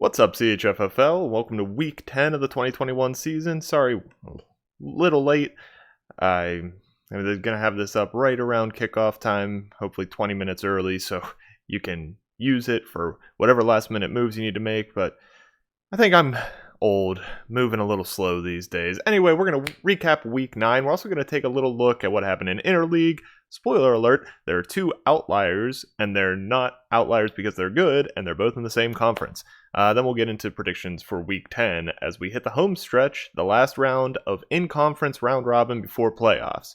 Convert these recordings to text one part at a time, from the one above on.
What's up, CHFFL? Welcome to week 10 of the 2021 season. Sorry, a little late. I'm going to have this up right around kickoff time, hopefully 20 minutes early, so you can use it for whatever last minute moves you need to make, but I think I'm old, moving a little slow these days. Anyway, we're going to recap week 9. We're also going to take a little look at what happened in Interleague. Spoiler alert, there are two outliers, and they're not outliers because they're good, and they're both in the same conference. Then we'll get into predictions for week 10 as we hit the home stretch, the last round of in-conference round robin before playoffs.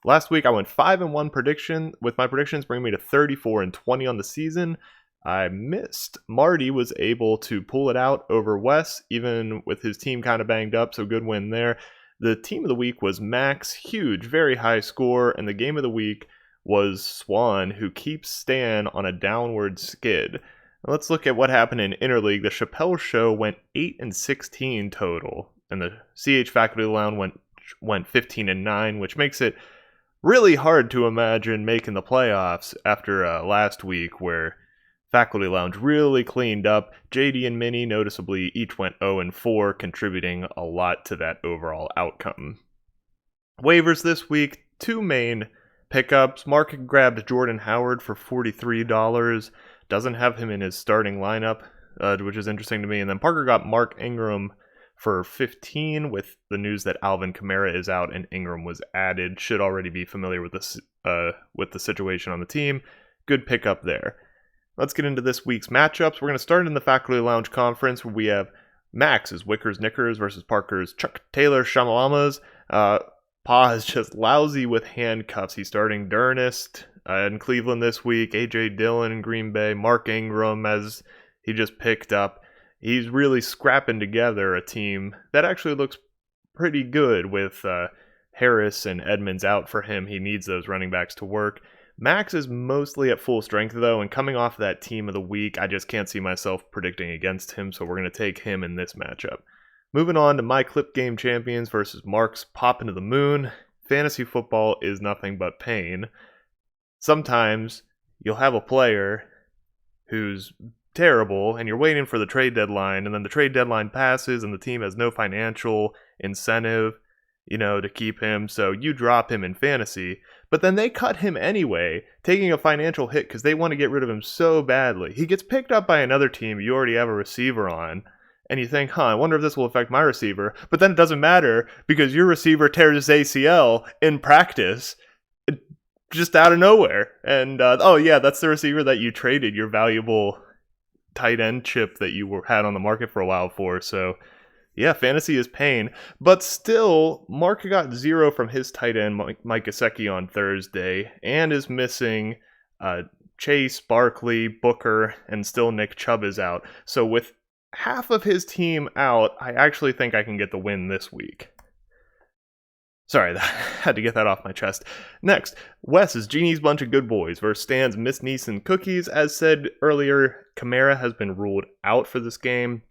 Last week I went 5-1 prediction, with my predictions bringing me to 34-20 on the season. I missed. Marty was able to pull it out over Wes, even with his team kind of banged up, so good win there. The team of the week was Max, huge, very high score, and the game of the week was Swan, who keeps Stan on a downward skid. Let's look at what happened in Interleague. The Chappelle Show went 8-16 total, and the CH Faculty Lounge went 15-9, which makes it really hard to imagine making the playoffs after last week where Faculty Lounge really cleaned up. JD and Minnie noticeably each went 0-4, contributing a lot to that overall outcome. Waivers this week, two main pickups. Mark grabbed Jordan Howard for $43. Doesn't have him in his starting lineup, which is interesting to me. And then Parker got Mark Ingram for $15 with the news that Alvin Kamara is out and Ingram was added. Should already be familiar with this with the situation on the team. Good pickup there. Let's get into this week's matchups. We're going to start in the Faculty Lounge Conference, where we have Max's Wickers Knickers versus Parker's Chuck Taylor Shamalamas. Pa is just lousy with handcuffs. He's starting Durnest in Cleveland this week, A.J. Dillon in Green Bay, Mark Ingram as he just picked up. He's really scrapping together a team that actually looks pretty good with Harris and Edmonds out for him. He needs those running backs to work. Max is mostly at full strength, though, and coming off that team of the week, I just can't see myself predicting against him, so we're going to take him in this matchup. Moving on to my Clip Game Champions versus Mark's Pop into the Moon. Fantasy football is nothing but pain. Sometimes you'll have a player who's terrible, and you're waiting for the trade deadline, and then the trade deadline passes, and the team has no financial incentive to keep him, so you drop him in fantasy, but then they cut him anyway, taking a financial hit because they want to get rid of him so badly. He gets picked up by another team you already have a receiver on, and you think, I wonder if this will affect my receiver, but then it doesn't matter because your receiver tears his ACL in practice, just out of nowhere, and that's the receiver that you traded your valuable tight end chip that you had on the market for a while for, so yeah, fantasy is pain, but still, Mark got 0 from his tight end, Mike Gesicki, on Thursday, and is missing Chase, Barkley, Booker, and still Nick Chubb is out. So with half of his team out, I actually think I can get the win this week. Sorry, I had to get that off my chest. Next, Wes's Genie's Bunch of Good Boys versus Stan's Miss Neeson Cookies. As said earlier, Kamara has been ruled out for this game.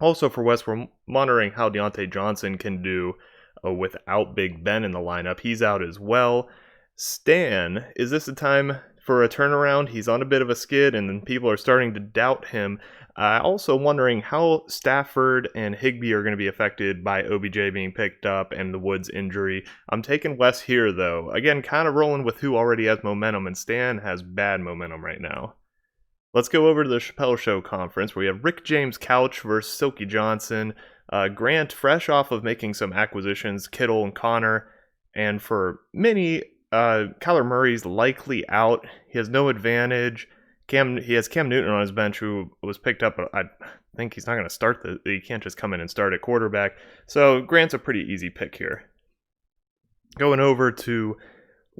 Also for Wes, we're monitoring how Deontay Johnson can do without Big Ben in the lineup. He's out as well. Stan, is this a time for a turnaround? He's on a bit of a skid, and then people are starting to doubt him. Also wondering how Stafford and Higbee are going to be affected by OBJ being picked up and the Woods injury. I'm taking Wes here, though. Again, kind of rolling with who already has momentum, and Stan has bad momentum right now. Let's go over to the Chappelle Show Conference, where we have Rick James Couch versus Silky Johnson. Grant, fresh off of making some acquisitions, Kittle and Connor. And for Minnie, Kyler Murray's likely out. He has no advantage. He has Cam Newton on his bench, who was picked up. I think he's not going to start. He can't just come in and start at quarterback. So Grant's a pretty easy pick here. Going over to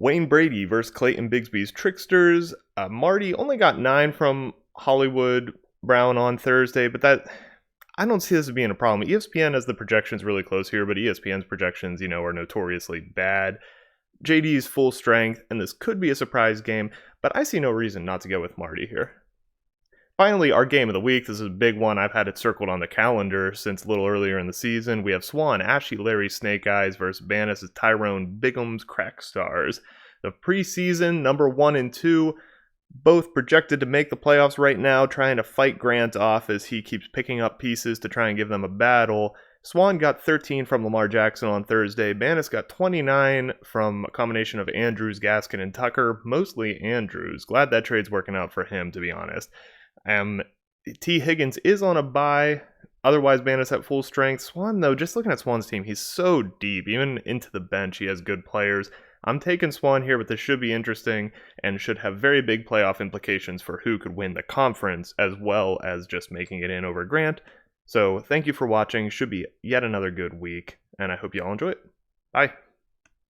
Wayne Brady versus Clayton Bigsby's Tricksters. Marty only got 9 from Hollywood Brown on Thursday, but I don't see this as being a problem. ESPN has the projections really close here, but ESPN's projections, are notoriously bad. JD's full strength, and this could be a surprise game, but I see no reason not to go with Marty here. Finally, our game of the week. This is a big one. I've had it circled on the calendar since a little earlier in the season. We have Swan, Ashy Larry Snake Eyes versus Bannis' Tyrone Bigum's Crack Stars. The preseason number 1 and 2. both projected to make the playoffs right now, trying to fight Grant off as he keeps picking up pieces to try and give them a battle. Swan got 13 from Lamar Jackson on Thursday. Banis got 29 from a combination of Andrews, Gaskin, and Tucker. Mostly Andrews. Glad that trade's working out for him, to be honest. T. Higgins is on a bye. Otherwise, Banis at full strength. Swan, though, just looking at Swan's team, he's so deep. Even into the bench, he has good players. I'm taking Swan here, but this should be interesting and should have very big playoff implications for who could win the conference, as well as just making it in over Grant. So thank you for watching. Should be yet another good week, and I hope you all enjoy it. Bye.